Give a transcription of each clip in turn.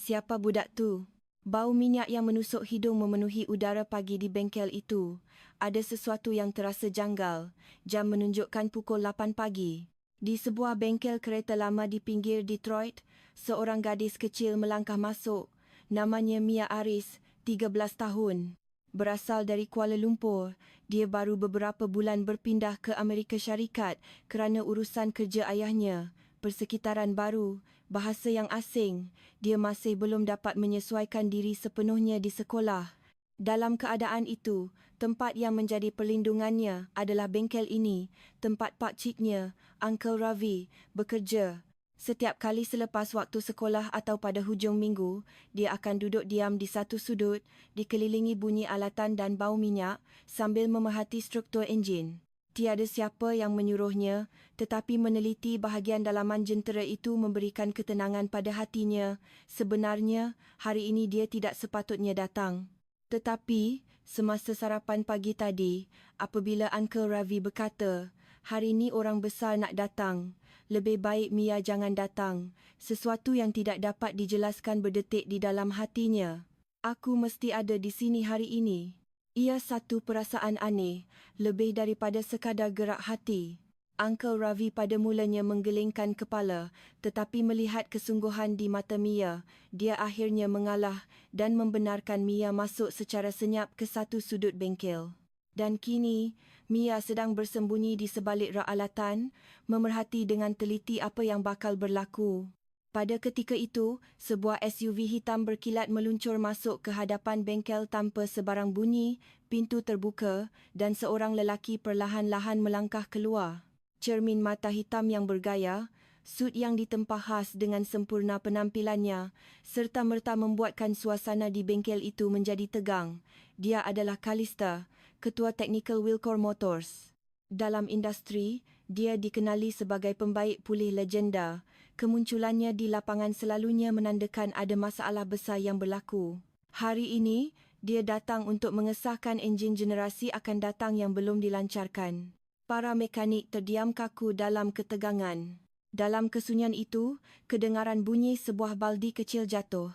Siapa budak tu? Bau minyak yang menusuk hidung memenuhi udara pagi di bengkel itu. Ada sesuatu yang terasa janggal. Jam menunjukkan pukul 8 pagi. Di sebuah bengkel kereta lama di pinggir Detroit, seorang gadis kecil melangkah masuk. Namanya Mia Aris, 13 tahun. Berasal dari Kuala Lumpur, dia baru beberapa bulan berpindah ke Amerika Syarikat kerana urusan kerja ayahnya. Persekitaran baru, bahasa yang asing, dia masih belum dapat menyesuaikan diri sepenuhnya di sekolah. Dalam keadaan itu, tempat yang menjadi perlindungannya adalah bengkel ini, tempat pakciknya, Uncle Ravi, bekerja. Setiap kali selepas waktu sekolah atau pada hujung minggu, dia akan duduk diam di satu sudut, dikelilingi bunyi alatan dan bau minyak sambil memerhati struktur enjin. Tiada siapa yang menyuruhnya, tetapi meneliti bahagian dalaman jentera itu memberikan ketenangan pada hatinya. Sebenarnya, hari ini dia tidak sepatutnya datang. Tetapi, semasa sarapan pagi tadi, apabila Uncle Ravi berkata, "Hari ini orang besar nak datang. Lebih baik Mia jangan datang." Sesuatu yang tidak dapat dijelaskan berdetik di dalam hatinya. "Aku mesti ada di sini hari ini." Ia satu perasaan aneh, lebih daripada sekadar gerak hati. Uncle Ravi pada mulanya menggelengkan kepala, tetapi melihat kesungguhan di mata Mia, dia akhirnya mengalah dan membenarkan Mia masuk secara senyap ke satu sudut bengkel. Dan kini, Mia sedang bersembunyi di sebalik rak alatan, memerhati dengan teliti apa yang bakal berlaku. Pada ketika itu, sebuah SUV hitam berkilat meluncur masuk ke hadapan bengkel tanpa sebarang bunyi, pintu terbuka dan seorang lelaki perlahan-lahan melangkah keluar. Cermin mata hitam yang bergaya, sut yang ditempah khas dengan sempurna penampilannya, serta-merta membuatkan suasana di bengkel itu menjadi tegang. Dia adalah Calista, ketua teknikal Wilcor Motors. Dalam industri, dia dikenali sebagai pembaik pulih legenda. Kemunculannya di lapangan selalunya menandakan ada masalah besar yang berlaku. Hari ini, dia datang untuk mengesahkan enjin generasi akan datang yang belum dilancarkan. Para mekanik terdiam kaku dalam ketegangan. Dalam kesunyian itu, kedengaran bunyi sebuah baldi kecil jatuh.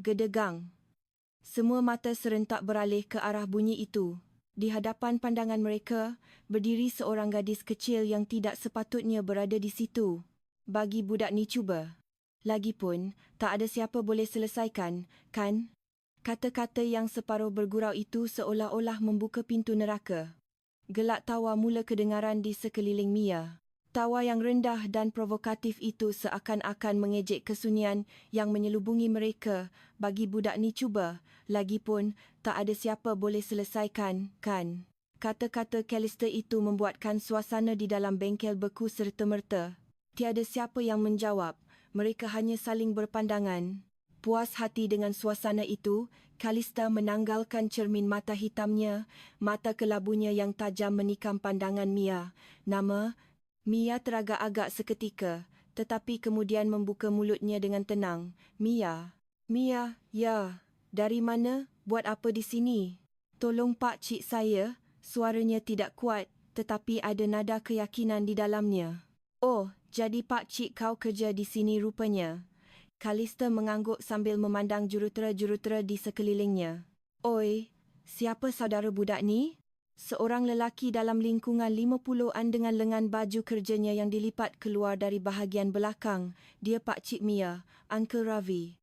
Gedegang. Semua mata serentak beralih ke arah bunyi itu. Di hadapan pandangan mereka, berdiri seorang gadis kecil yang tidak sepatutnya berada di situ. Bagi budak ni cuba. Lagipun, tak ada siapa boleh selesaikan, kan? Kata-kata yang separuh bergurau itu seolah-olah membuka pintu neraka. Gelak tawa mula kedengaran di sekeliling Mia. Tawa yang rendah dan provokatif itu seakan-akan mengejek kesunyian yang menyelubungi mereka. Bagi budak ni cuba, lagipun tak ada siapa boleh selesaikan, kan? Kata-kata Calista itu membuatkan suasana di dalam bengkel beku serta-merta. Tiada siapa yang menjawab, mereka hanya saling berpandangan. Puas hati dengan suasana itu, Calista menanggalkan cermin mata hitamnya, mata kelabunya yang tajam menikam pandangan Mia. Mia teragak-agak seketika, tetapi kemudian membuka mulutnya dengan tenang. Mia, ya, dari mana? Buat apa di sini? Tolong pak cik saya, suaranya tidak kuat, tetapi ada nada keyakinan di dalamnya. Oh, jadi pak cik kau kerja di sini rupanya. Calista mengangguk sambil memandang jurutera-jurutera di sekelilingnya. Oi, siapa saudara budak ni? Seorang lelaki dalam lingkungan 50-an dengan lengan baju kerjanya yang dilipat keluar dari bahagian belakang. Dia Pak Cik Mia, Uncle Ravi.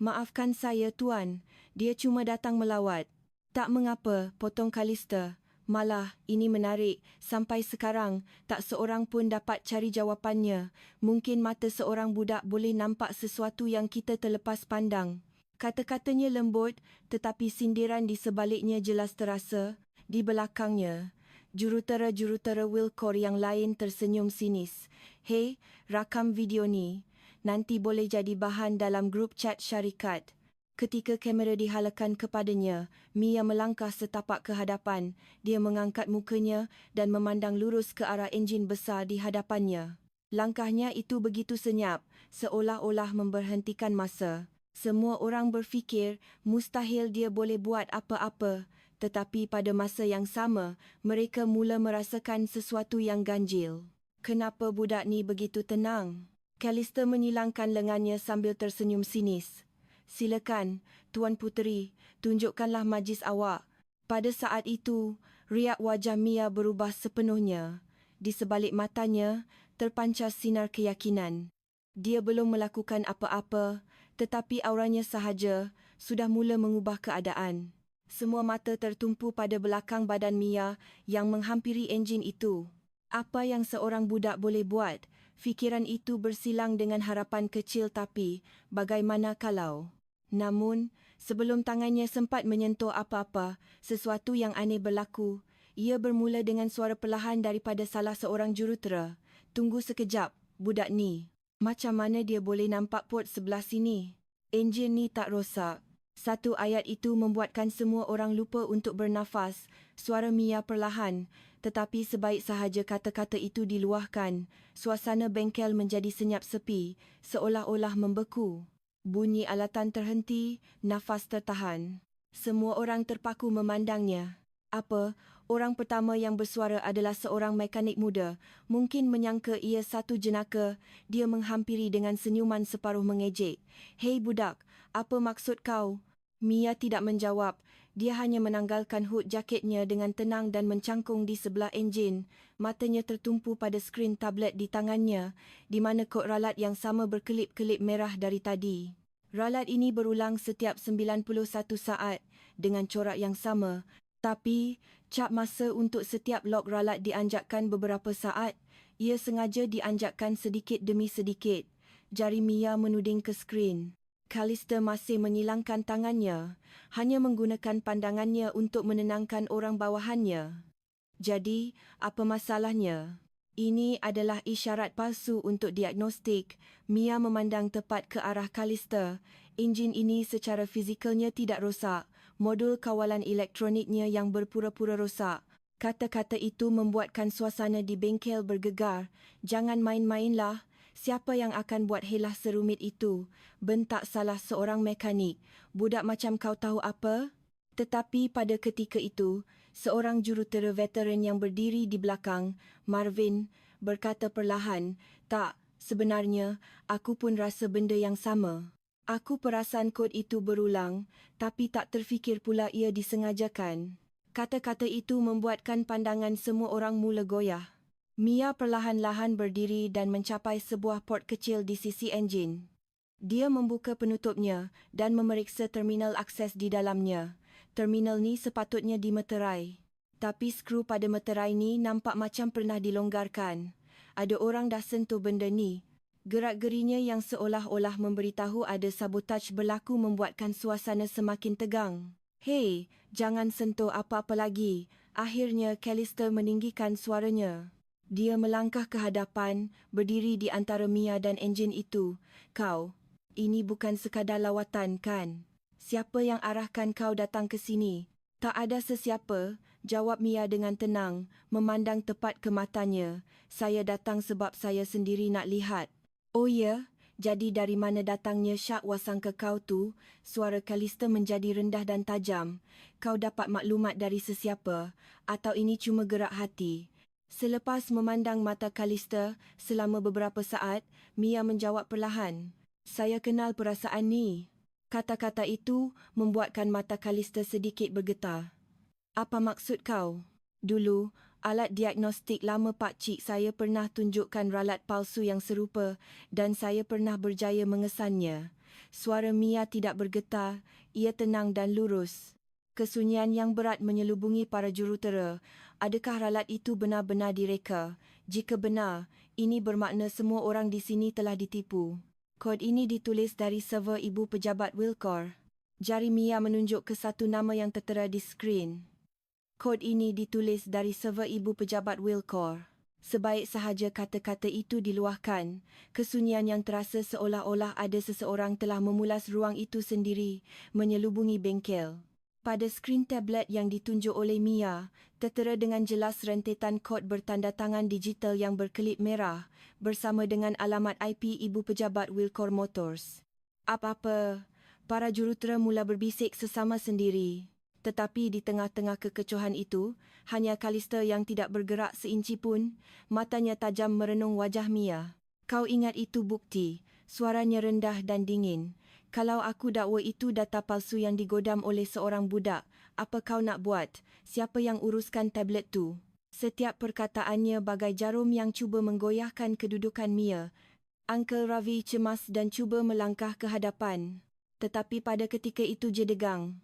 Maafkan saya tuan, dia cuma datang melawat. Tak mengapa, potong Calista. Malah, ini menarik, sampai sekarang, tak seorang pun dapat cari jawapannya. Mungkin mata seorang budak boleh nampak sesuatu yang kita terlepas pandang. Kata-katanya lembut, tetapi sindiran di sebaliknya jelas terasa. Di belakangnya, jurutera-jurutera Wilcor yang lain tersenyum sinis. Hei, rakam video ni. Nanti boleh jadi bahan dalam grup chat syarikat. Ketika kamera dihalakan kepadanya, Mia melangkah setapak ke hadapan. Dia mengangkat mukanya dan memandang lurus ke arah enjin besar di hadapannya. Langkahnya itu begitu senyap, seolah-olah memberhentikan masa. Semua orang berfikir mustahil dia boleh buat apa-apa, tetapi pada masa yang sama, mereka mula merasakan sesuatu yang ganjil. Kenapa budak ni begitu tenang? Calista menyilangkan lengannya sambil tersenyum sinis. Silakan, Tuan Puteri, tunjukkanlah majlis awak. Pada saat itu, riak wajah Mia berubah sepenuhnya. Di sebalik matanya, terpancar sinar keyakinan. Dia belum melakukan apa-apa, tetapi auranya sahaja sudah mula mengubah keadaan. Semua mata tertumpu pada belakang badan Mia yang menghampiri enjin itu. Apa yang seorang budak boleh buat? Fikiran itu bersilang dengan harapan kecil tapi bagaimana kalau? Namun, sebelum tangannya sempat menyentuh apa-apa, sesuatu yang aneh berlaku. Ia bermula dengan suara perlahan daripada salah seorang jurutera. Tunggu sekejap, budak ni. Macam mana dia boleh nampak port sebelah sini? Enjin ni tak rosak. Satu ayat itu membuatkan semua orang lupa untuk bernafas. Suara Mia perlahan, tetapi sebaik sahaja kata-kata itu diluahkan, suasana bengkel menjadi senyap sepi, seolah-olah membeku. Bunyi alatan terhenti, nafas tertahan. Semua orang terpaku memandangnya. Apa? Orang pertama yang bersuara adalah seorang mekanik muda. Mungkin menyangka ia satu jenaka. Dia menghampiri dengan senyuman separuh mengejek. Hei budak, apa maksud kau? Mia tidak menjawab. Dia hanya menanggalkan hood jaketnya dengan tenang dan mencangkung di sebelah enjin. Matanya tertumpu pada skrin tablet di tangannya, di mana kod ralat yang sama berkelip-kelip merah dari tadi. Ralat ini berulang setiap 91 saat dengan corak yang sama. Tapi, cap masa untuk setiap log ralat dianjakkan beberapa saat. Ia sengaja dianjakkan sedikit demi sedikit. Jari Mia menuding ke skrin. Callister masih menyilangkan tangannya, hanya menggunakan pandangannya untuk menenangkan orang bawahannya. Jadi, apa masalahnya? Ini adalah isyarat palsu untuk diagnostik. Mia memandang tepat ke arah Callister. Enjin ini secara fizikalnya tidak rosak. Modul kawalan elektroniknya yang berpura-pura rosak. Kata-kata itu membuatkan suasana di bengkel bergegar. Jangan main-mainlah. Siapa yang akan buat helah serumit itu? Bentak salah seorang mekanik. Budak macam kau tahu apa? Tetapi pada ketika itu, seorang jurutera veteran yang berdiri di belakang, Marvin, berkata perlahan, tak, sebenarnya, aku pun rasa benda yang sama. Aku perasan kod itu berulang, tapi tak terfikir pula ia disengajakan. Kata-kata itu membuatkan pandangan semua orang mula goyah. Mia perlahan-lahan berdiri dan mencapai sebuah port kecil di sisi enjin. Dia membuka penutupnya dan memeriksa terminal akses di dalamnya. Terminal ni sepatutnya dimeterai. Tapi skru pada meterai ni nampak macam pernah dilonggarkan. Ada orang dah sentuh benda ni. Gerak-gerinya yang seolah-olah memberitahu ada sabotaj berlaku membuatkan suasana semakin tegang. Hei, jangan sentuh apa-apa lagi. Akhirnya Callister meninggikan suaranya. Dia melangkah ke hadapan, berdiri di antara Mia dan enjin itu. Kau, ini bukan sekadar lawatan kan? Siapa yang arahkan kau datang ke sini? Tak ada sesiapa, jawab Mia dengan tenang, memandang tepat ke matanya. Saya datang sebab saya sendiri nak lihat. Oh ya? Jadi dari mana datangnya syak wasangka kau tu? Suara Callister menjadi rendah dan tajam. Kau dapat maklumat dari sesiapa? Atau ini cuma gerak hati? Selepas memandang mata Callister selama beberapa saat, Mia menjawab perlahan. Saya kenal perasaan ni. Kata-kata itu membuatkan mata Callister sedikit bergetar. Apa maksud kau? Dulu, alat diagnostik lama pakcik saya pernah tunjukkan ralat palsu yang serupa dan saya pernah berjaya mengesannya. Suara Mia tidak bergetar, ia tenang dan lurus. Kesunyian yang berat menyelubungi para jurutera. Adakah ralat itu benar-benar direka? Jika benar, ini bermakna semua orang di sini telah ditipu. Kod ini ditulis dari server ibu pejabat Wilcor. Jari Mia menunjuk ke satu nama yang tertera di skrin. Kod ini ditulis dari server ibu pejabat Wilcor. Sebaik sahaja kata-kata itu diluahkan, kesunyian yang terasa seolah-olah ada seseorang telah memulas ruang itu sendiri, menyelubungi bengkel. Pada skrin tablet yang ditunjuk oleh Mia, tertera dengan jelas rentetan kod bertanda tangan digital yang berkelip merah bersama dengan alamat IP ibu pejabat Wilcor Motors. Apa-apa? Para jurutera mula berbisik sesama sendiri. Tetapi di tengah-tengah kekecohan itu, hanya Callister yang tidak bergerak seinci pun, matanya tajam merenung wajah Mia. Kau ingat itu bukti? Suaranya rendah dan dingin. Kalau aku dakwa itu data palsu yang digodam oleh seorang budak, apa kau nak buat? Siapa yang uruskan tablet tu? Setiap perkataannya bagai jarum yang cuba menggoyahkan kedudukan Mia. Uncle Ravi cemas dan cuba melangkah ke hadapan. Tetapi pada ketika itu jedegang.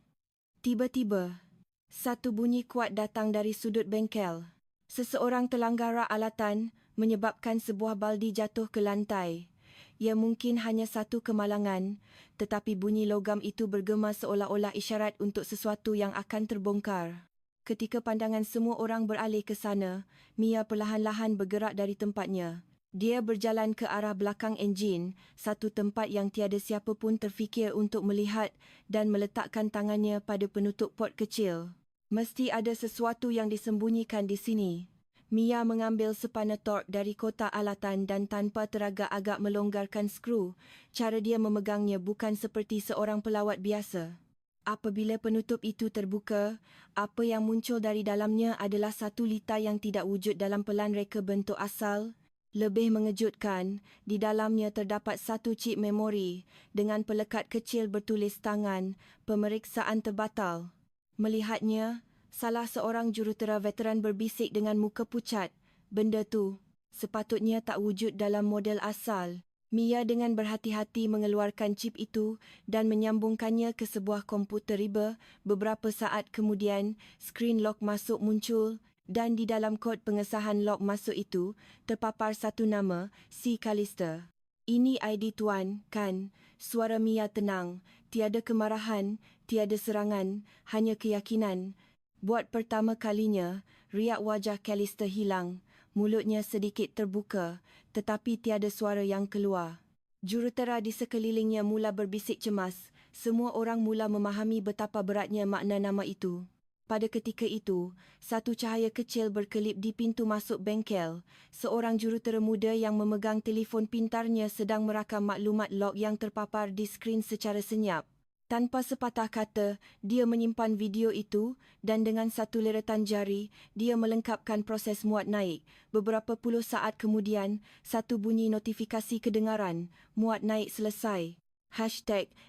Tiba-tiba, satu bunyi kuat datang dari sudut bengkel. Seseorang terlanggar rak alatan menyebabkan sebuah baldi jatuh ke lantai. Ia mungkin hanya satu kemalangan, tetapi bunyi logam itu bergema seolah-olah isyarat untuk sesuatu yang akan terbongkar. Ketika pandangan semua orang beralih ke sana, Mia perlahan-lahan bergerak dari tempatnya. Dia berjalan ke arah belakang enjin, satu tempat yang tiada siapa pun terfikir untuk melihat dan meletakkan tangannya pada penutup port kecil. Mesti ada sesuatu yang disembunyikan di sini. Mia mengambil sepana tork dari kotak alatan dan tanpa teragak-agak melonggarkan skru. Cara dia memegangnya bukan seperti seorang pelawat biasa. Apabila penutup itu terbuka, apa yang muncul dari dalamnya adalah satu litar yang tidak wujud dalam pelan reka bentuk asal. Lebih mengejutkan, di dalamnya terdapat satu cip memori dengan pelekat kecil bertulis tangan, pemeriksaan terbatal. Melihatnya, salah seorang jurutera veteran berbisik dengan muka pucat, benda tu sepatutnya tak wujud dalam model asal. Mia dengan berhati-hati mengeluarkan chip itu dan menyambungkannya ke sebuah komputer riba. Beberapa saat kemudian, skrin log masuk muncul dan di dalam kod pengesahan log masuk itu terpapar satu nama, C. Callister. Ini ID tuan, kan? Suara Mia tenang, tiada kemarahan, tiada serangan, hanya keyakinan. Buat pertama kalinya, riak wajah Callister hilang. Mulutnya sedikit terbuka, tetapi tiada suara yang keluar. Jurutera di sekelilingnya mula berbisik cemas. Semua orang mula memahami betapa beratnya makna nama itu. Pada ketika itu, satu cahaya kecil berkelip di pintu masuk bengkel. Seorang jurutera muda yang memegang telefon pintarnya sedang merakam maklumat log yang terpapar di skrin secara senyap. Tanpa sepatah kata, dia menyimpan video itu dan dengan satu leratan jari, dia melengkapkan proses muat naik. Beberapa puluh saat kemudian, satu bunyi notifikasi kedengaran, muat naik selesai.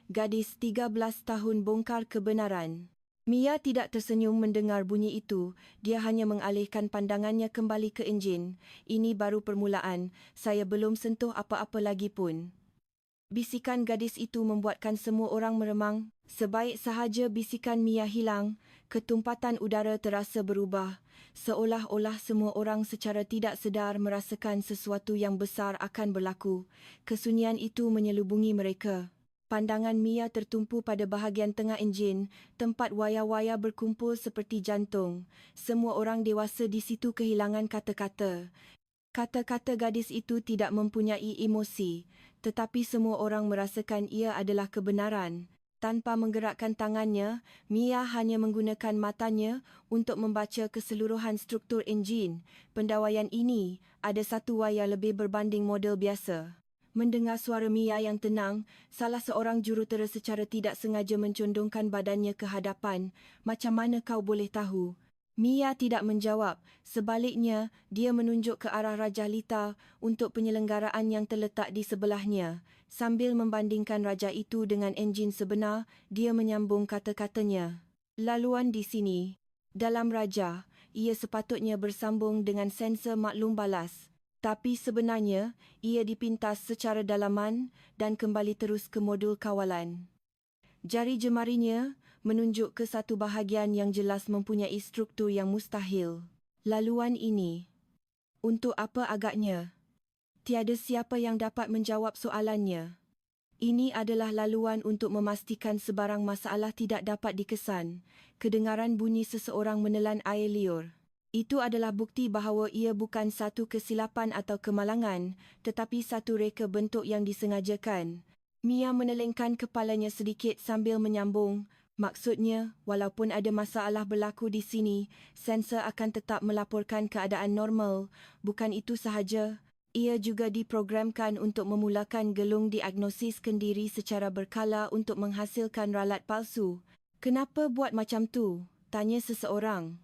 #gadis 13 tahun bongkar kebenaran. Mia tidak tersenyum mendengar bunyi itu. Dia hanya mengalihkan pandangannya kembali ke enjin. Ini baru permulaan, saya belum sentuh apa-apa lagi pun. Bisikan gadis itu membuatkan semua orang meremang. Sebaik sahaja bisikan Mia hilang, ketumpatan udara terasa berubah. Seolah-olah semua orang secara tidak sedar merasakan sesuatu yang besar akan berlaku. Kesunyian itu menyelubungi mereka. Pandangan Mia tertumpu pada bahagian tengah enjin, tempat wayar-wayar berkumpul seperti jantung. Semua orang dewasa di situ kehilangan kata-kata. Kata-kata gadis itu tidak mempunyai emosi, tetapi semua orang merasakan ia adalah kebenaran. Tanpa menggerakkan tangannya, Mia hanya menggunakan matanya untuk membaca keseluruhan struktur enjin. Pendawaian ini ada satu wayar lebih berbanding model biasa. Mendengar suara Mia yang tenang, salah seorang jurutera secara tidak sengaja mencondongkan badannya ke hadapan. Macam mana kau boleh tahu? Mia tidak menjawab. Sebaliknya, dia menunjuk ke arah Raja Lita untuk penyelenggaraan yang terletak di sebelahnya. Sambil membandingkan raja itu dengan enjin sebenar, dia menyambung kata-katanya. Laluan di sini. Dalam raja, ia sepatutnya bersambung dengan sensor maklum balas. Tapi sebenarnya, ia dipintas secara dalaman dan kembali terus ke modul kawalan. Jari jemarinya menunjuk ke satu bahagian yang jelas mempunyai struktur yang mustahil. Laluan ini. Untuk apa agaknya? Tiada siapa yang dapat menjawab soalannya. Ini adalah laluan untuk memastikan sebarang masalah tidak dapat dikesan. Kedengaran bunyi seseorang menelan air liur. Itu adalah bukti bahawa ia bukan satu kesilapan atau kemalangan, tetapi satu reka bentuk yang disengajakan. Mia menelengkan kepalanya sedikit sambil menyambung. Maksudnya, walaupun ada masalah berlaku di sini, sensor akan tetap melaporkan keadaan normal. Bukan itu sahaja, ia juga diprogramkan untuk memulakan gelung diagnosis kendiri secara berkala untuk menghasilkan ralat palsu. Kenapa buat macam tu? Tanya seseorang.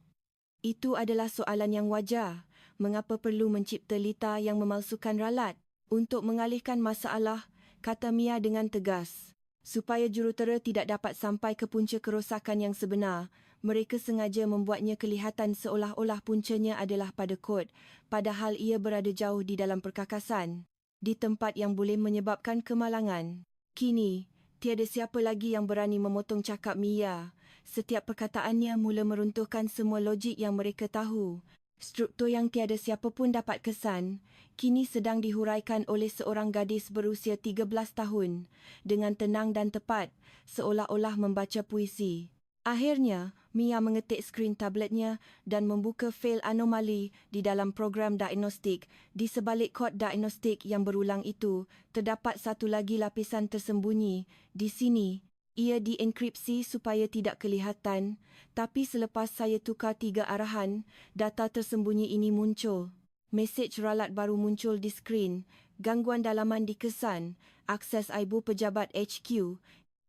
Itu adalah soalan yang wajar. Mengapa perlu mencipta litar yang memalsukan ralat? Untuk mengalihkan masalah, kata Mia dengan tegas. Supaya jurutera tidak dapat sampai ke punca kerosakan yang sebenar, mereka sengaja membuatnya kelihatan seolah-olah puncanya adalah pada kod, padahal ia berada jauh di dalam perkakasan, di tempat yang boleh menyebabkan kemalangan. Kini, tiada siapa lagi yang berani memotong cakap Mia. Setiap perkataannya mula meruntuhkan semua logik yang mereka tahu. Struktur yang tiada siapa pun dapat kesan, kini sedang dihuraikan oleh seorang gadis berusia 13 tahun, dengan tenang dan tepat, seolah-olah membaca puisi. Akhirnya, Mia mengetik skrin tabletnya dan membuka fail anomali di dalam program diagnostik. Di sebalik kod diagnostik yang berulang itu, terdapat satu lagi lapisan tersembunyi. Di sini, ia dienkripsi supaya tidak kelihatan, tapi selepas saya tukar 3 arahan, data tersembunyi ini muncul. Mesej ralat baru muncul di skrin. Gangguan dalaman dikesan. Akses ibu pejabat HQ.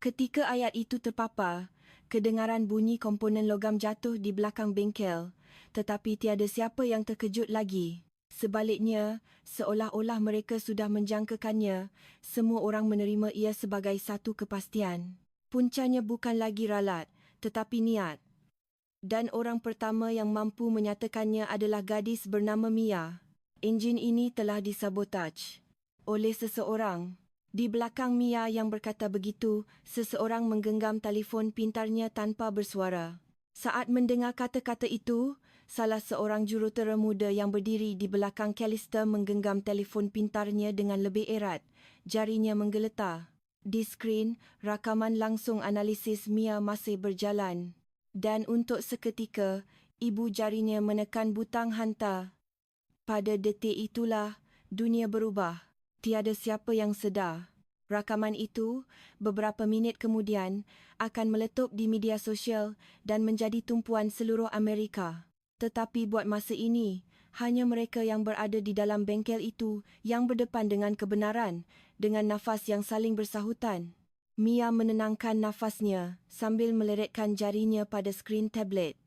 Ketika ayat itu terpapar, kedengaran bunyi komponen logam jatuh di belakang bengkel, tetapi tiada siapa yang terkejut lagi. Sebaliknya, seolah-olah mereka sudah menjangkakannya, semua orang menerima ia sebagai satu kepastian. Puncanya bukan lagi ralat, tetapi niat. Dan orang pertama yang mampu menyatakannya adalah gadis bernama Mia. Enjin ini telah disabotaj oleh seseorang. Di belakang Mia yang berkata begitu, seseorang menggenggam telefon pintarnya tanpa bersuara. Saat mendengar kata-kata itu, salah seorang jurutera muda yang berdiri di belakang Callister menggenggam telefon pintarnya dengan lebih erat. Jarinya menggeletar. Di skrin, rakaman langsung analisis Mia masih berjalan. Dan untuk seketika, ibu jarinya menekan butang hantar. Pada detik itulah, dunia berubah. Tiada siapa yang sedar. Rakaman itu, beberapa minit kemudian, akan meletup di media sosial dan menjadi tumpuan seluruh Amerika. Tetapi buat masa ini, hanya mereka yang berada di dalam bengkel itu yang berdepan dengan kebenaran, dengan nafas yang saling bersahutan. Mia menenangkan nafasnya sambil meleretkan jarinya pada skrin tablet.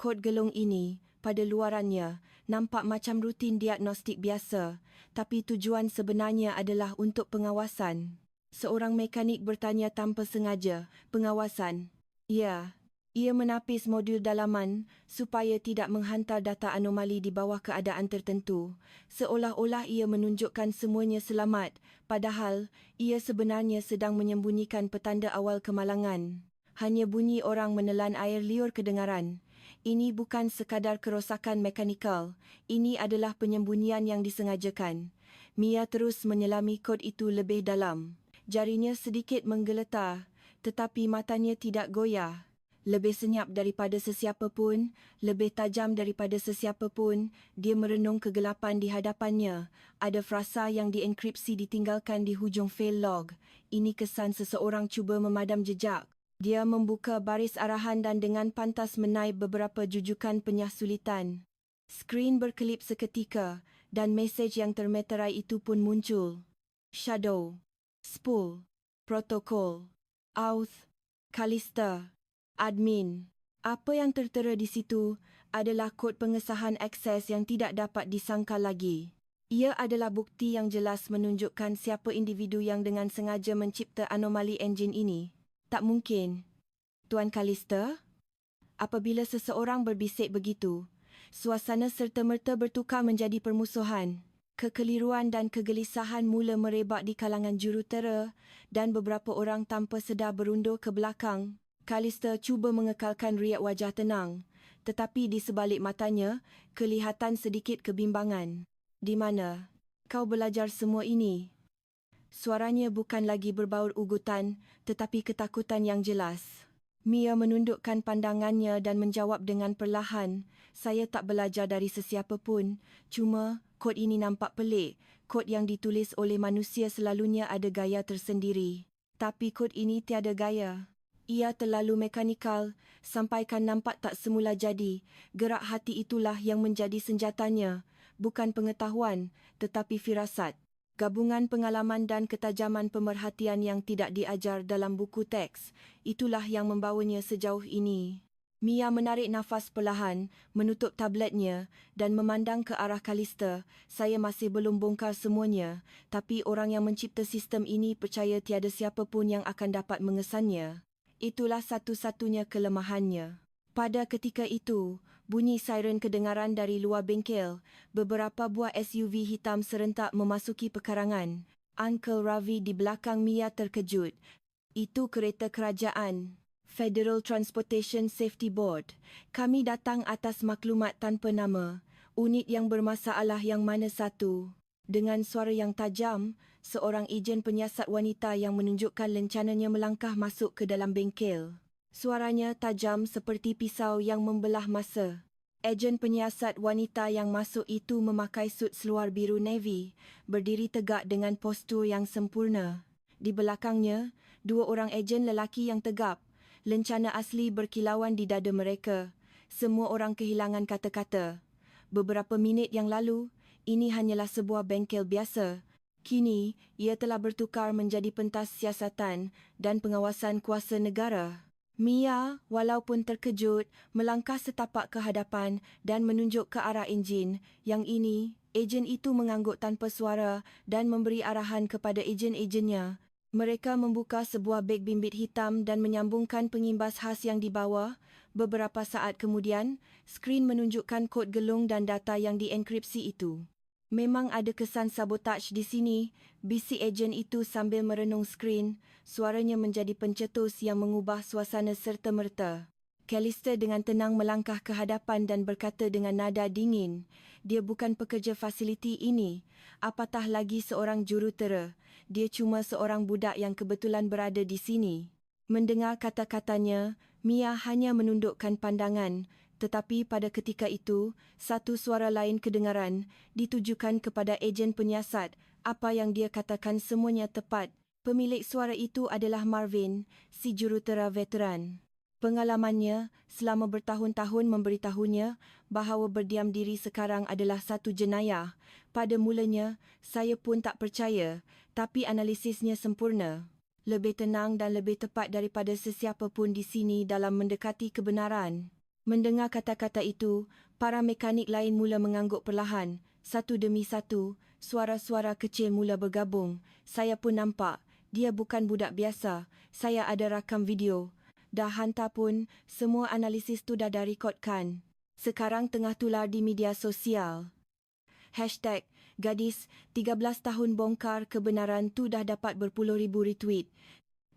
Kod gelung ini, pada luarannya, nampak macam rutin diagnostik biasa, tapi tujuan sebenarnya adalah untuk pengawasan. Seorang mekanik bertanya tanpa sengaja, pengawasan? Ya. Ia menapis modul dalaman supaya tidak menghantar data anomali di bawah keadaan tertentu, seolah-olah ia menunjukkan semuanya selamat, padahal ia sebenarnya sedang menyembunyikan petanda awal kemalangan. Hanya bunyi orang menelan air liur kedengaran. Ini bukan sekadar kerosakan mekanikal, ini adalah penyembunyian yang disengajakan. Mia terus menyelami kod itu lebih dalam. Jarinya sedikit menggeletar, tetapi matanya tidak goyah. Lebih senyap daripada sesiapa pun, lebih tajam daripada sesiapa pun, dia merenung kegelapan di hadapannya. Ada frasa yang dienkripsi ditinggalkan di hujung fail log. Ini kesan seseorang cuba memadam jejak. Dia membuka baris arahan dan dengan pantas menaip beberapa jujukan penyah sulitan. Skrin berkelip seketika dan mesej yang termeterai itu pun muncul. Shadow. Spool. Protokol. Auth. Callister. Admin. Apa yang tertera di situ adalah kod pengesahan akses yang tidak dapat disangkal lagi. Ia adalah bukti yang jelas menunjukkan siapa individu yang dengan sengaja mencipta anomali enjin ini. Tak mungkin. Tuan Callister? Apabila seseorang berbisik begitu, suasana serta-merta bertukar menjadi permusuhan. Kekeliruan dan kegelisahan mula merebak di kalangan jurutera dan beberapa orang tanpa sedar berundur ke belakang. Callister cuba mengekalkan riak wajah tenang, tetapi di sebalik matanya, kelihatan sedikit kebimbangan. Di mana kau belajar semua ini? Suaranya bukan lagi berbaur ugutan, tetapi ketakutan yang jelas. Mia menundukkan pandangannya dan menjawab dengan perlahan, saya tak belajar dari sesiapa pun, cuma kod ini nampak pelik. Kod yang ditulis oleh manusia selalunya ada gaya tersendiri. Tapi kod ini tiada gaya. Ia terlalu mekanikal, sampaikan nampak tak semula jadi. Gerak hati itulah yang menjadi senjatanya, bukan pengetahuan, tetapi firasat. Gabungan pengalaman dan ketajaman pemerhatian yang tidak diajar dalam buku teks, itulah yang membawanya sejauh ini. Mia menarik nafas perlahan, menutup tabletnya dan memandang ke arah Calista. Saya masih belum bongkar semuanya, tapi orang yang mencipta sistem ini percaya tiada siapa pun yang akan dapat mengesannya. Itulah satu-satunya kelemahannya. Pada ketika itu, bunyi siren kedengaran dari luar bengkel. Beberapa buah SUV hitam serentak memasuki pekarangan. Uncle Ravi di belakang Mia terkejut. Itu kereta kerajaan. Federal Transportation Safety Board. Kami datang atas maklumat tanpa nama. Unit yang bermasalah yang mana satu? Dengan suara yang tajam, seorang ejen penyiasat wanita yang menunjukkan lencananya melangkah masuk ke dalam bengkel. Suaranya tajam seperti pisau yang membelah masa. Ejen penyiasat wanita yang masuk itu memakai sut seluar biru navy, berdiri tegak dengan postur yang sempurna. Di belakangnya, dua orang ejen lelaki yang tegap. Lencana asli berkilauan di dada mereka. Semua orang kehilangan kata-kata. Beberapa minit yang lalu, ini hanyalah sebuah bengkel biasa. Kini, ia telah bertukar menjadi pentas siasatan dan pengawasan kuasa negara. Mia, walaupun terkejut, melangkah setapak ke hadapan dan menunjuk ke arah enjin. Yang ini, ejen itu mengangguk tanpa suara dan memberi arahan kepada ejen-ejennya. Mereka membuka sebuah beg bimbit hitam dan menyambungkan pengimbas khas yang dibawa. Beberapa saat kemudian, skrin menunjukkan kod gelung dan data yang dienkripsi itu. Memang ada kesan sabotaj di sini, bisik ejen itu sambil merenung skrin. Suaranya menjadi pencetus yang mengubah suasana serta-merta. Calista dengan tenang melangkah ke hadapan dan berkata dengan nada dingin, "Dia bukan pekerja fasiliti ini, apatah lagi seorang jurutera. Dia cuma seorang budak yang kebetulan berada di sini." Mendengar kata-katanya, Mia hanya menundukkan pandangan, tetapi pada ketika itu, satu suara lain kedengaran, ditujukan kepada ejen penyiasat. Apa yang dia katakan semuanya tepat. Pemilik suara itu adalah Marvin, si jurutera veteran. Pengalamannya selama bertahun-tahun memberitahunya bahawa berdiam diri sekarang adalah satu jenayah. Pada mulanya, saya pun tak percaya, tapi analisisnya sempurna. Lebih tenang dan lebih tepat daripada sesiapa pun di sini dalam mendekati kebenaran. Mendengar kata-kata itu, para mekanik lain mula mengangguk perlahan. Satu demi satu, suara-suara kecil mula bergabung. Saya pun nampak, dia bukan budak biasa. Saya ada rakam video. Dah hantar pun, semua analisis tu dah direkodkan. Sekarang tengah tular di media sosial. #gadis 13 tahun bongkar kebenaran tu dah dapat berpuluh ribu retweet.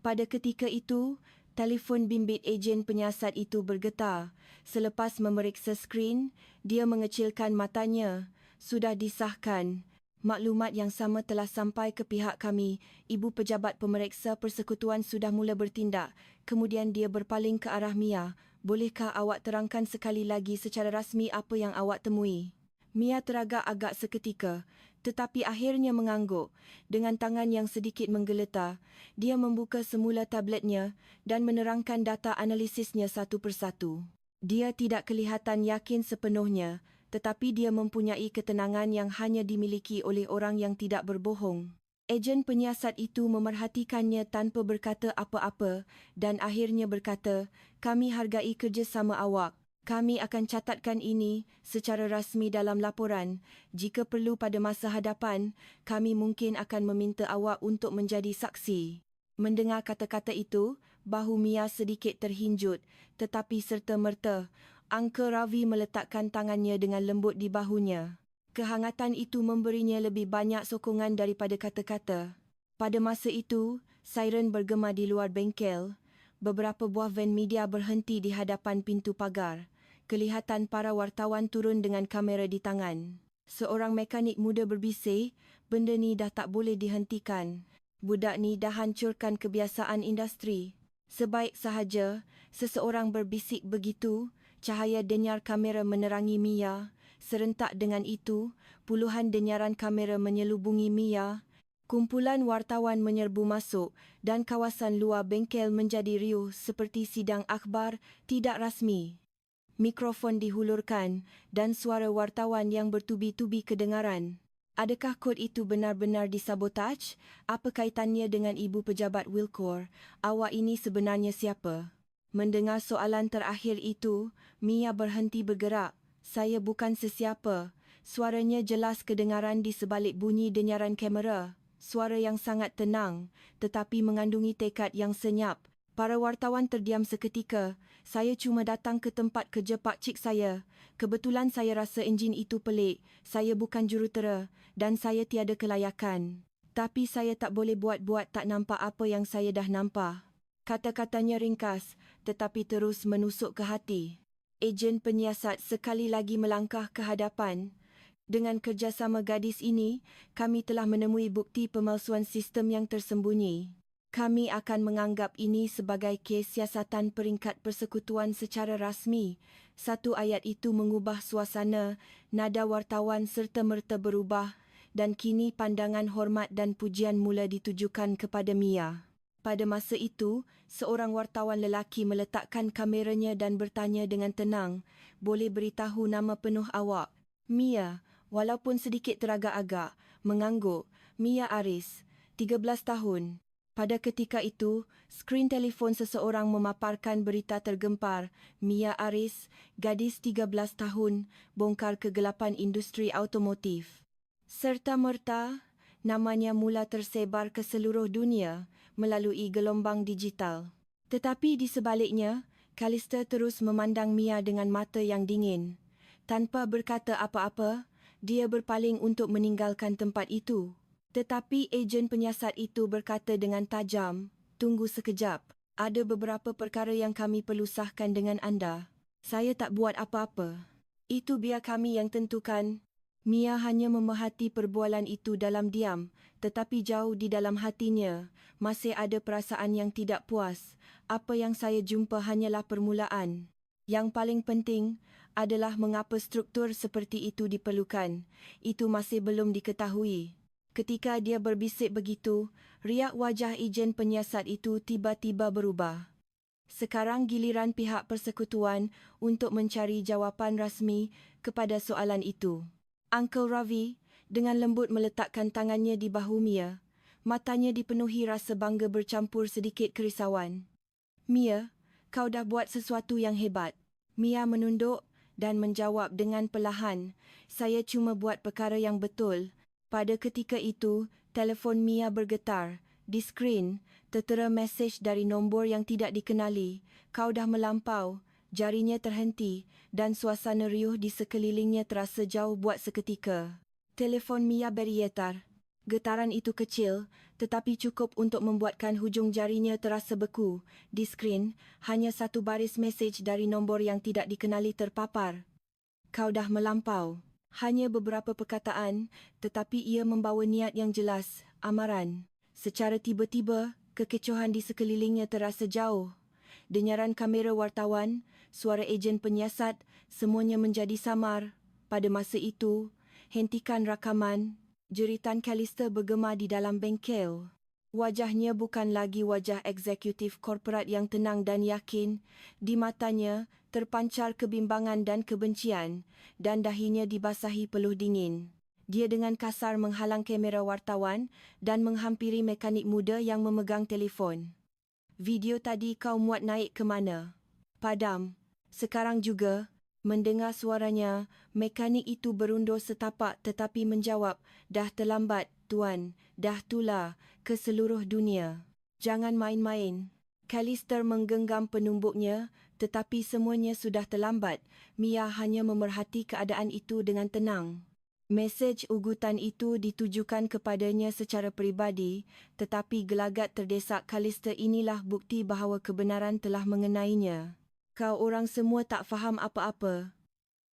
Pada ketika itu, telefon bimbit ejen penyiasat itu bergetar. Selepas memeriksa skrin, dia mengecilkan matanya. Sudah disahkan. Maklumat yang sama telah sampai ke pihak kami. Ibu pejabat pemeriksa persekutuan sudah mula bertindak. Kemudian dia berpaling ke arah Mia. Bolehkah awak terangkan sekali lagi secara rasmi apa yang awak temui? Mia teragak agak seketika, tetapi akhirnya mengangguk. Dengan tangan yang sedikit menggeletar, dia membuka semula tabletnya dan menerangkan data analisisnya satu persatu. Dia tidak kelihatan yakin sepenuhnya, tetapi dia mempunyai ketenangan yang hanya dimiliki oleh orang yang tidak berbohong. Ejen penyiasat itu memerhatikannya tanpa berkata apa-apa dan akhirnya berkata, "Kami hargai kerjasama awak. Kami akan catatkan ini secara rasmi dalam laporan. Jika perlu pada masa hadapan, kami mungkin akan meminta awak untuk menjadi saksi." Mendengar kata-kata itu, bahu Mia sedikit terhinjut, tetapi serta-merta, Uncle Ravi meletakkan tangannya dengan lembut di bahunya. Kehangatan itu memberinya lebih banyak sokongan daripada kata-kata. Pada masa itu, siren bergema di luar bengkel. Beberapa buah van media berhenti di hadapan pintu pagar. Kelihatan para wartawan turun dengan kamera di tangan. Seorang mekanik muda berbisik, "Benda ni dah tak boleh dihentikan. Budak ni dah hancurkan kebiasaan industri." Sebaik sahaja, seseorang berbisik begitu. Cahaya denyar kamera menerangi Mia. Serentak dengan itu, puluhan denyaran kamera menyelubungi Mia. Kumpulan wartawan menyerbu masuk dan kawasan luar bengkel menjadi riuh seperti sidang akhbar tidak rasmi. Mikrofon dihulurkan dan suara wartawan yang bertubi-tubi kedengaran. "Adakah kod itu benar-benar disabotaj? Apa kaitannya dengan ibu pejabat Wilcor? Awak ini sebenarnya siapa?" Mendengar soalan terakhir itu, Mia berhenti bergerak. Saya bukan sesiapa. Suaranya jelas kedengaran di sebalik bunyi denyaran kamera. Suara yang sangat tenang, tetapi mengandungi tekad yang senyap. Para wartawan terdiam seketika. Saya cuma datang ke tempat kerja pakcik saya. Kebetulan saya rasa enjin itu pelik. Saya bukan jurutera dan saya tiada kelayakan. Tapi saya tak boleh buat-buat tak nampak apa yang saya dah nampak. Kata-katanya ringkas, tetapi terus menusuk ke hati. Ejen penyiasat sekali lagi melangkah ke hadapan. Dengan kerjasama gadis ini, kami telah menemui bukti pemalsuan sistem yang tersembunyi. Kami akan menganggap ini sebagai kes siasatan peringkat persekutuan secara rasmi. Satu ayat itu mengubah suasana, nada wartawan serta-merta berubah dan kini pandangan hormat dan pujian mula ditujukan kepada Mia. Pada masa itu, seorang wartawan lelaki meletakkan kameranya dan bertanya dengan tenang, "Boleh beritahu nama penuh awak?" Mia, walaupun sedikit teragak-agak, mengangguk. Mia Aris, 13 tahun. Pada ketika itu, skrin telefon seseorang memaparkan berita tergempar. Mia Aris, gadis 13 tahun, bongkar kegelapan industri automotif. Serta-merta, namanya mula tersebar ke seluruh dunia melalui gelombang digital. Tetapi di sebaliknya, Calista terus memandang Mia dengan mata yang dingin. Tanpa berkata apa-apa, dia berpaling untuk meninggalkan tempat itu. Tetapi ejen penyiasat itu berkata dengan tajam, "Tunggu sekejap. Ada beberapa perkara yang kami perlu sahkan dengan anda." "Saya tak buat apa-apa. Itu biar kami yang tentukan." Mia hanya memerhati perbualan itu dalam diam, tetapi jauh di dalam hatinya, masih ada perasaan yang tidak puas. Apa yang saya jumpa hanyalah permulaan. Yang paling penting adalah mengapa struktur seperti itu diperlukan. Itu masih belum diketahui. Ketika dia berbisik begitu, riak wajah ejen penyiasat itu tiba-tiba berubah. Sekarang giliran pihak persekutuan untuk mencari jawapan rasmi kepada soalan itu. Uncle Ravi dengan lembut meletakkan tangannya di bahu Mia. Matanya dipenuhi rasa bangga bercampur sedikit kerisauan. "Mia, kau dah buat sesuatu yang hebat." Mia menunduk dan menjawab dengan perlahan, "Saya cuma buat perkara yang betul." Pada ketika itu, telefon Mia bergetar. Di skrin, tertera mesej dari nombor yang tidak dikenali. "Kau dah melampau." Jarinya terhenti dan suasana riuh di sekelilingnya terasa jauh buat seketika. Telefon Mia bergetar. Getaran itu kecil, tetapi cukup untuk membuatkan hujung jarinya terasa beku. Di skrin, hanya satu baris mesej dari nombor yang tidak dikenali terpapar. "Kau dah melampau." Hanya beberapa perkataan, tetapi ia membawa niat yang jelas, amaran. Secara tiba-tiba, kekecohan di sekelilingnya terasa jauh. Denyaran kamera wartawan, suara ejen penyiasat, semuanya menjadi samar. Pada masa itu, hentikan rakaman. Jeritan Calista bergema di dalam bengkel. Wajahnya bukan lagi wajah eksekutif korporat yang tenang dan yakin. Di matanya terpancar kebimbangan dan kebencian, dan dahinya dibasahi peluh dingin. Dia dengan kasar menghalang kamera wartawan dan menghampiri mekanik muda yang memegang telefon. "Video tadi kau muat naik ke mana?" "Padam." "Sekarang juga." Mendengar suaranya, mekanik itu berundur setapak tetapi menjawab, "Dah terlambat, tuan. Dah tular ke seluruh dunia. Jangan main-main." Calista menggenggam penumbuknya, tetapi semuanya sudah terlambat. Mia hanya memerhati keadaan itu dengan tenang. Mesej ugutan itu ditujukan kepadanya secara peribadi, tetapi gelagat terdesak Calista inilah bukti bahawa kebenaran telah mengenainya. "Kau orang semua tak faham apa-apa."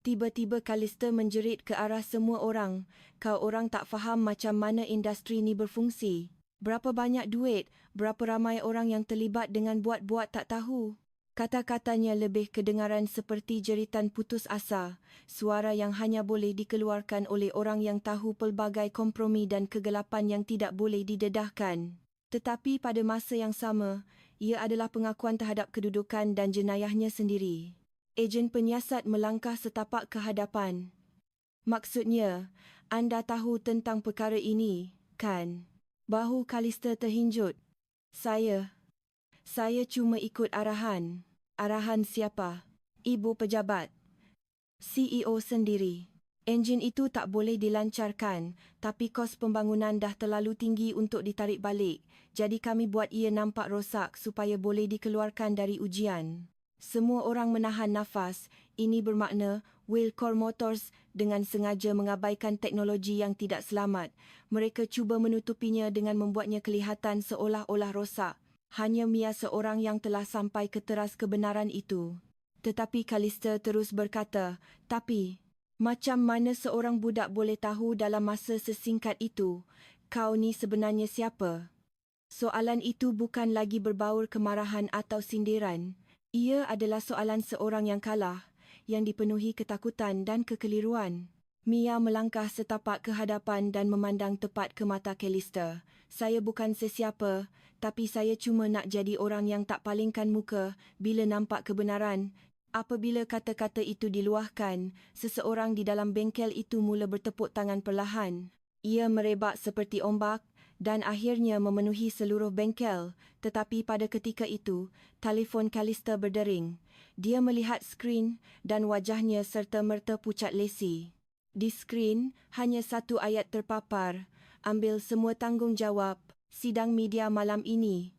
Tiba-tiba Calista menjerit ke arah semua orang. "Kau orang tak faham macam mana industri ni berfungsi. Berapa banyak duit, berapa ramai orang yang terlibat dengan buat-buat tak tahu." Kata-katanya lebih kedengaran seperti jeritan putus asa, suara yang hanya boleh dikeluarkan oleh orang yang tahu pelbagai kompromi dan kegelapan yang tidak boleh didedahkan. Tetapi pada masa yang sama, ia adalah pengakuan terhadap kedudukan dan jenayahnya sendiri. Ejen penyiasat melangkah setapak ke hadapan. "Maksudnya, anda tahu tentang perkara ini, kan?" Bahu Calista terhinjut. Saya cuma ikut arahan." Arahan siapa? Ibu pejabat. CEO sendiri. Enjin itu tak boleh dilancarkan, tapi kos pembangunan dah terlalu tinggi untuk ditarik balik. Jadi kami buat ia nampak rosak supaya boleh dikeluarkan dari ujian. Semua orang menahan nafas. Ini bermakna Wheelcore Motors dengan sengaja mengabaikan teknologi yang tidak selamat. Mereka cuba menutupinya dengan membuatnya kelihatan seolah-olah rosak. Hanya Mia seorang yang telah sampai ke teras kebenaran itu. Tetapi Calista terus berkata, tapi macam mana seorang budak boleh tahu dalam masa sesingkat itu, kau ni sebenarnya siapa? Soalan itu bukan lagi berbaur kemarahan atau sindiran. Ia adalah soalan seorang yang kalah, yang dipenuhi ketakutan dan kekeliruan. Mia melangkah setapak ke hadapan dan memandang tepat ke mata Calista. Saya bukan sesiapa, tapi saya cuma nak jadi orang yang tak palingkan muka bila nampak kebenaran. Apabila kata-kata itu diluahkan, seseorang di dalam bengkel itu mula bertepuk tangan perlahan. Ia merebak seperti ombak dan akhirnya memenuhi seluruh bengkel. Tetapi pada ketika itu, telefon Calista berdering. Dia melihat skrin dan wajahnya serta-merta pucat lesi. Di skrin, hanya satu ayat terpapar. Ambil semua tanggungjawab. Sidang media malam ini.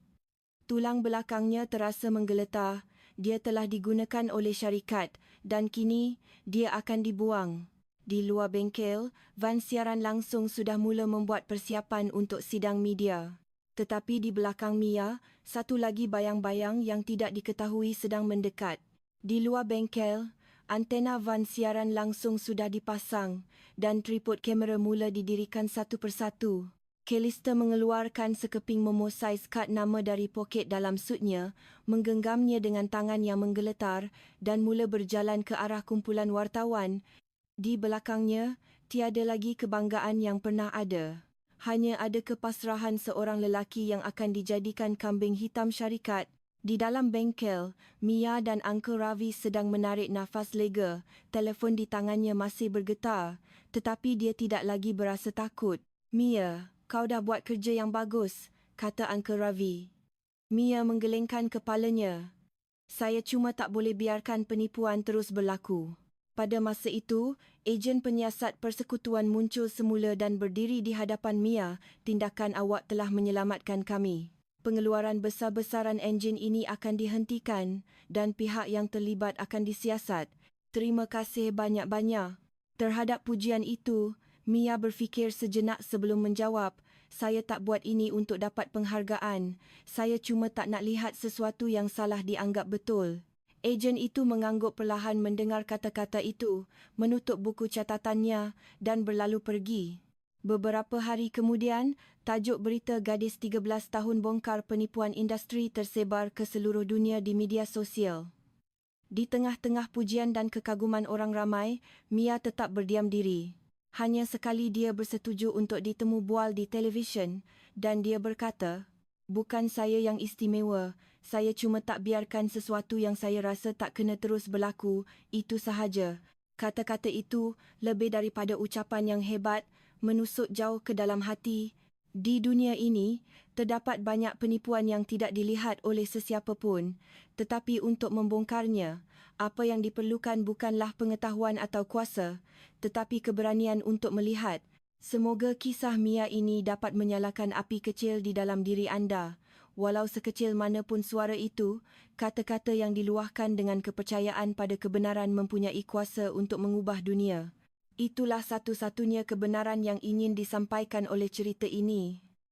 Tulang belakangnya terasa menggeletar. Dia telah digunakan oleh syarikat dan kini dia akan dibuang. Di luar bengkel, van siaran langsung sudah mula membuat persiapan untuk sidang media. Tetapi di belakang Mia, satu lagi bayang-bayang yang tidak diketahui sedang mendekat. Di luar bengkel, antena van siaran langsung sudah dipasang dan tripod kamera mula didirikan satu persatu. Calista mengeluarkan sekeping memosais kad nama dari poket dalam sutnya, menggenggamnya dengan tangan yang menggeletar dan mula berjalan ke arah kumpulan wartawan. Di belakangnya, tiada lagi kebanggaan yang pernah ada. Hanya ada kepasrahan seorang lelaki yang akan dijadikan kambing hitam syarikat. Di dalam bengkel, Mia dan Uncle Ravi sedang menarik nafas lega. Telefon di tangannya masih bergetar, tetapi dia tidak lagi berasa takut. Mia, kau dah buat kerja yang bagus, kata Uncle Ravi. Mia menggelengkan kepalanya. Saya cuma tak boleh biarkan penipuan terus berlaku. Pada masa itu, ejen penyiasat persekutuan muncul semula dan berdiri di hadapan Mia. Tindakan awak telah menyelamatkan kami. Pengeluaran besar-besaran enjin ini akan dihentikan dan pihak yang terlibat akan disiasat. Terima kasih banyak-banyak. Terhadap pujian itu, Mia berfikir sejenak sebelum menjawab. Saya tak buat ini untuk dapat penghargaan. Saya cuma tak nak lihat sesuatu yang salah dianggap betul. Ejen itu mengangguk perlahan mendengar kata-kata itu, menutup buku catatannya dan berlalu pergi. Beberapa hari kemudian, tajuk berita gadis 13 tahun bongkar penipuan industri tersebar ke seluruh dunia di media sosial. Di tengah-tengah pujian dan kekaguman orang ramai, Mia tetap berdiam diri. Hanya sekali dia bersetuju untuk ditemu bual di televisyen dan dia berkata, bukan saya yang istimewa, saya cuma tak biarkan sesuatu yang saya rasa tak kena terus berlaku, itu sahaja. Kata-kata itu, lebih daripada ucapan yang hebat, menusuk jauh ke dalam hati. Di dunia ini, terdapat banyak penipuan yang tidak dilihat oleh sesiapa pun, tetapi untuk membongkarnya, apa yang diperlukan bukanlah pengetahuan atau kuasa, tetapi keberanian untuk melihat. Semoga kisah Mia ini dapat menyalakan api kecil di dalam diri anda. Walau sekecil manapun suara itu, kata-kata yang diluahkan dengan kepercayaan pada kebenaran mempunyai kuasa untuk mengubah dunia. Itulah satu-satunya kebenaran yang ingin disampaikan oleh cerita ini.